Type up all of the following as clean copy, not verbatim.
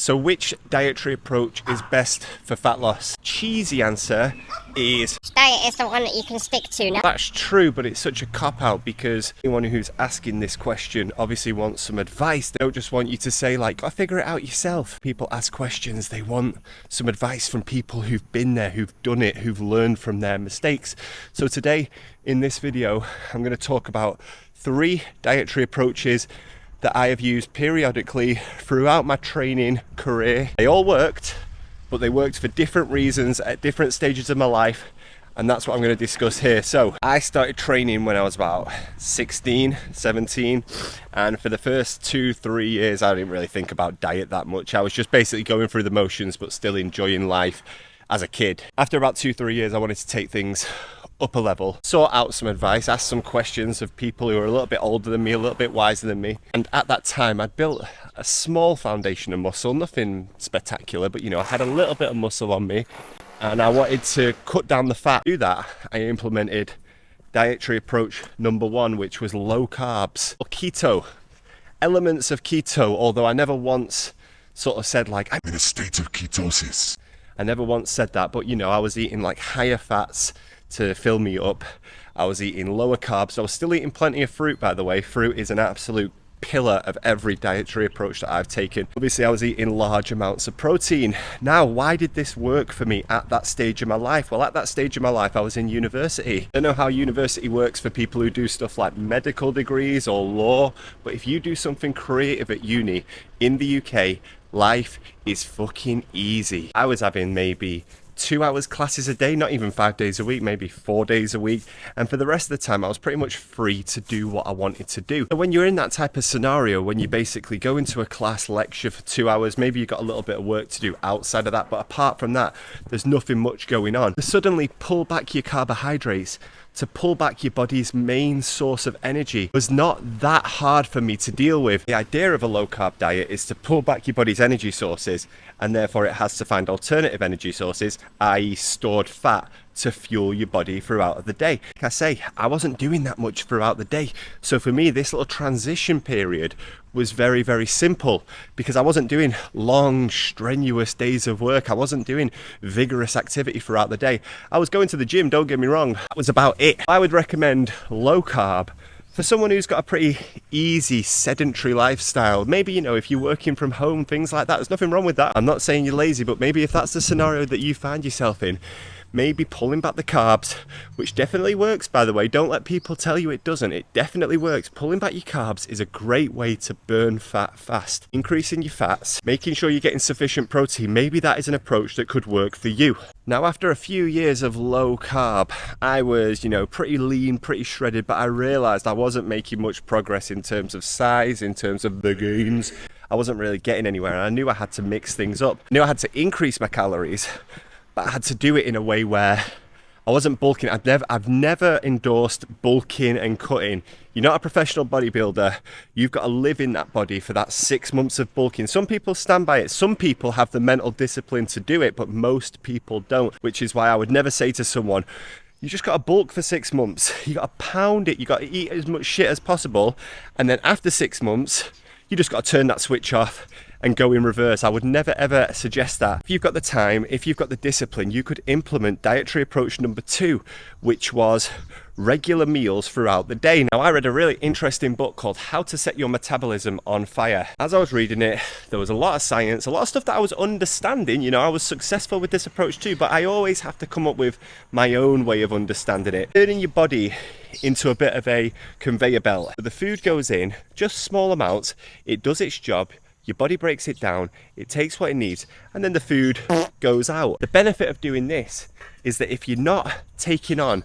So which dietary approach is best for fat loss? Cheesy answer is diet is the one that you can stick to now. That's true, but it's such a cop-out because anyone who's asking this question obviously wants some advice. They don't just want you to say like, "Go figure it out yourself." People ask questions, they want some advice from people who've been there, who've done it, who've learned from their mistakes. So today in this video, I'm going to talk about 3 dietary approaches that I have used periodically throughout my training career. They all worked, but they worked for different reasons at different stages of my life, and that's what I'm going to discuss here. So I started training when I was about 16, 17, and for the first 2-3 years I didn't really think about diet that much. I was just basically going through the motions but still enjoying life as a kid. After about 2-3 years I wanted to take things up a level, sort out some advice, ask some questions of people who are a little bit older than me, a little bit wiser than me. And at that time I'd built a small foundation of muscle, nothing spectacular, but you know, I had a little bit of muscle on me and I wanted to cut down the fat. To do that, I implemented dietary approach number 1, which was low carbs, or keto. Elements of keto, although I never once sort of said like, "I'm in a state of ketosis." I never once said that, but you know, I was eating like higher fats to fill me up. I was eating lower carbs. I was still eating plenty of fruit, by the way. Fruit is an absolute pillar of every dietary approach that I've taken. Obviously I was eating large amounts of protein. Now, why did this work for me at that stage of my life? Well, at that stage of my life I was in university. I don't know how university works for people who do stuff like medical degrees or law, but if you do something creative at uni in the UK, life is fucking easy. I was having maybe 2 hours classes a day, not even 5 days a week, maybe 4 days a week, and for the rest of the time I was pretty much free to do what I wanted to do. So when you're in that type of scenario, when you basically go into a class lecture for 2 hours, maybe you've got a little bit of work to do outside of that, but apart from that there's nothing much going on. To suddenly pull back your carbohydrates, to pull back your body's main source of energy, was not that hard for me to deal with. The idea of a low carb diet is to pull back your body's energy sources, and therefore it has to find alternative energy sources, i.e. stored fat, to fuel your body throughout the day. Like I say, I wasn't doing that much throughout the day. So for me, this little transition period was very, very simple because I wasn't doing long, strenuous days of work. I wasn't doing vigorous activity throughout the day. I was going to the gym, don't get me wrong. That was about it. I would recommend low carb for someone who's got a pretty easy sedentary lifestyle. Maybe, you know, if you're working from home, things like that, there's nothing wrong with that. I'm not saying you're lazy, but maybe if that's the scenario that you find yourself in, maybe pulling back the carbs, which definitely works, by the way. Don't let people tell you it doesn't. It definitely works. Pulling back your carbs is a great way to burn fat fast. Increasing your fats, making sure you're getting sufficient protein, maybe that is an approach that could work for you. Now, after a few years of low carb, I was, you know, pretty lean, pretty shredded, but I realized I wasn't making much progress in terms of size, in terms of the gains. I wasn't really getting anywhere, and I knew I had to mix things up. I knew I had to increase my calories, but I had to do it in a way where I wasn't bulking. I've never endorsed bulking and cutting. You're not a professional bodybuilder. You've got to live in that body for that 6 months of bulking. Some people stand by it. Some people have the mental discipline to do it, but most people don't, which is why I would never say to someone, you just got to bulk for 6 months. You got to pound it. You got to eat as much shit as possible. And then after 6 months, you just got to turn that switch off and go in reverse. I would never ever suggest that. If you've got the time, if you've got the discipline, you could implement dietary approach number 2, which was regular meals throughout the day. Now, I read a really interesting book called How to Set Your Metabolism on Fire. As I was reading it, there was a lot of science, a lot of stuff that I was understanding. You know, I was successful with this approach too, but I always have to come up with my own way of understanding it. Turning your body into a bit of a conveyor belt. The food goes in, just small amounts, it does its job, your body breaks it down, it takes what it needs, and then the food goes out. The benefit of doing this is that if you're not taking on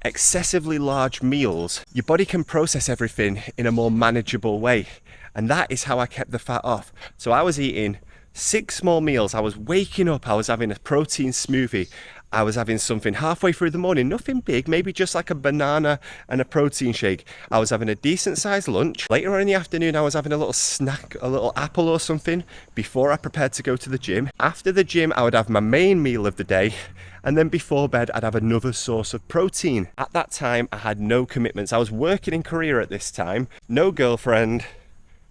excessively large meals, your body can process everything in a more manageable way. And that is how I kept the fat off. So I was eating 6 small meals. I was waking up, I was having a protein smoothie. I was having something halfway through the morning, nothing big, maybe just like a banana and a protein shake. I was having a decent sized lunch. Later on in the afternoon, I was having a little snack, a little apple or something before I prepared to go to the gym. After the gym, I would have my main meal of the day. And then before bed, I'd have another source of protein. At that time, I had no commitments. I was working in Korea at this time. No girlfriend,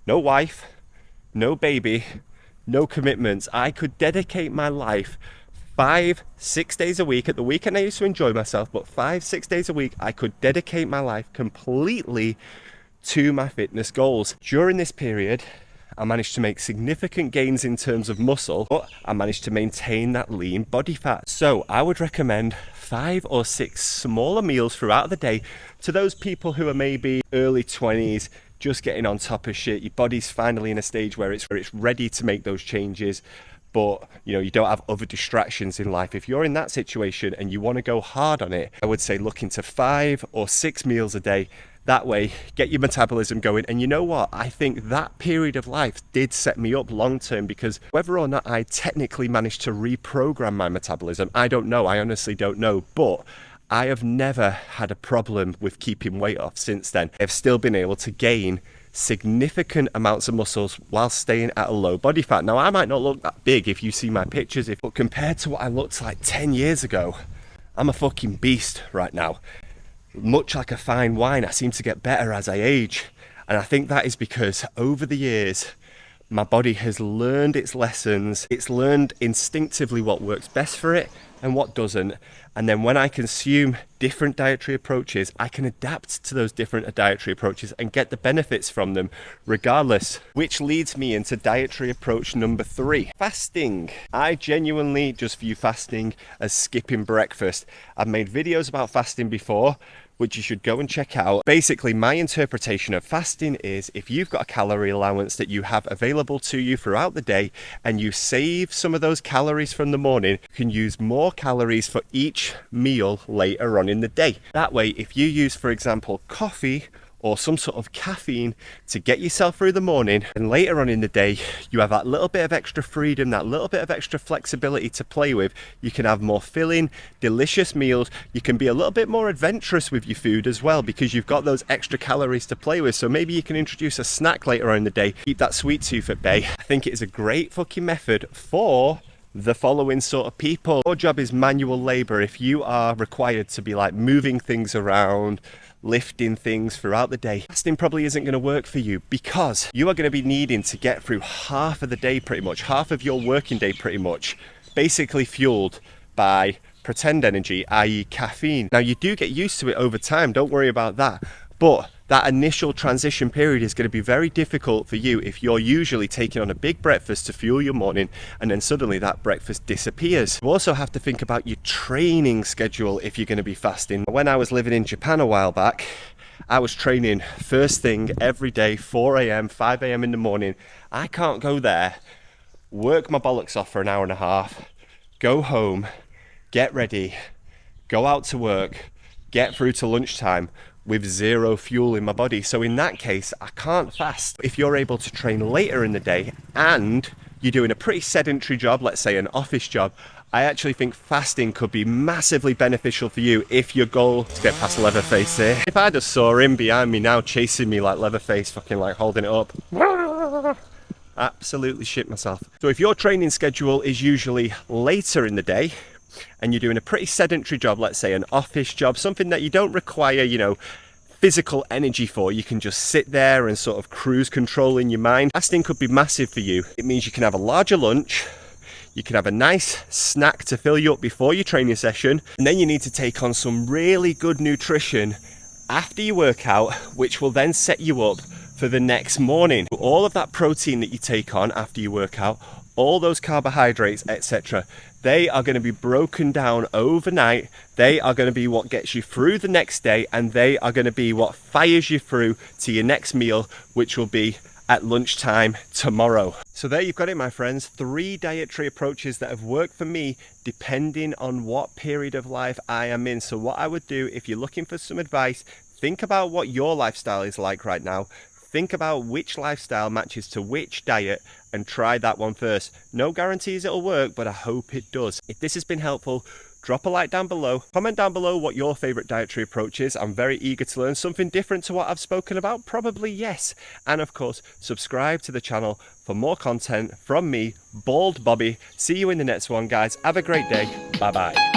no wife, no baby, no commitments. I could dedicate my life 5-6 days a week. At the weekend I used to enjoy myself, but 5-6 days a week I could dedicate my life completely to my fitness goals. During this period, I managed to make significant gains in terms of muscle, but I managed to maintain that lean body fat. So I would recommend 5 or 6 smaller meals throughout the day to those people who are maybe early 20s, just getting on top of shit. Your body's finally in a stage where it's ready to make those changes, but you don't have other distractions in life. If you're in that situation and you want to go hard on it, I would say look into 5 or 6 meals a day. That way, get your metabolism going. And you know what? I think that period of life did set me up long term, because whether or not I technically managed to reprogram my metabolism, I don't know. I honestly don't know. But I have never had a problem with keeping weight off since then. I've still been able to gain significant amounts of muscles while staying at a low body fat. Now, I might not look that big if you see my pictures, but compared to what I looked like 10 years ago, I'm a fucking beast right now. Much like a fine wine, I seem to get better as I age. And I think that is because over the years, my body has learned its lessons. It's learned instinctively what works best for it and what doesn't. And then when I consume different dietary approaches, I can adapt to those different dietary approaches and get the benefits from them regardless. Which leads me into dietary approach number 3, fasting. I genuinely just view fasting as skipping breakfast. I've made videos about fasting before, which you should go and check out. Basically, my interpretation of fasting is if you've got a calorie allowance that you have available to you throughout the day and you save some of those calories from the morning, you can use more calories for each meal later on in the day. That way, if you use, for example, coffee or some sort of caffeine to get yourself through the morning, and later on in the day you have that little bit of extra freedom, that little bit of extra flexibility to play with. You can have more filling, delicious meals. You can be a little bit more adventurous with your food as well, because you've got those extra calories to play with. So maybe you can introduce a snack later on in the day, keep that sweet tooth at bay. I think it is a great fucking method for the following sort of people. Your job is manual labor. If you are required to be like moving things around, lifting things throughout the day, fasting probably isn't going to work for you, because you are going to be needing to get through half of the day, pretty much half of your working day, pretty much basically fueled by pretend energy, i.e. caffeine. Now, you do get used to it over time, don't worry about that, but that initial transition period is going to be very difficult for you if you're usually taking on a big breakfast to fuel your morning and then suddenly that breakfast disappears. You also have to think about your training schedule if you're going to be fasting. When I was living in Japan a while back, I was training first thing every day, 4 a.m, 5 a.m. in the morning. I can't go there, work my bollocks off for an hour and a half, go home, get ready, go out to work, get through to lunchtime with zero fuel in my body. So in that case, I can't fast. If you're able to train later in the day and you're doing a pretty sedentary job, let's say an office job, I actually think fasting could be massively beneficial for you if your goal is to get past Leatherface here. If I just saw him behind me now chasing me like Leatherface, fucking like holding it up, absolutely shit myself. So if your training schedule is usually later in the day, and you're doing a pretty sedentary job, let's say an office job, something that you don't require, physical energy for, you can just sit there and sort of cruise control in your mind, fasting could be massive for you. It means you can have a larger lunch, you can have a nice snack to fill you up before your training session, and then you need to take on some really good nutrition after your workout, which will then set you up for the next morning. All of that protein that you take on after your workout, all those carbohydrates, etc., they are going to be broken down overnight. They are going to be what gets you through the next day, and they are going to be what fires you through to your next meal, which will be at lunchtime tomorrow. So there you've got it, my friends. 3 dietary approaches that have worked for me depending on what period of life I am in. So what I would do, if you're looking for some advice, think about what your lifestyle is like right now. Think about which lifestyle matches to which diet and try that one first. No guarantees it'll work, but I hope it does. If this has been helpful, drop a like down below. Comment down below what your favorite dietary approach is. I'm very eager to learn something different to what I've spoken about. Probably yes. And of course, subscribe to the channel for more content from me, Bald Bobby. See you in the next one, guys. Have a great day. Bye bye.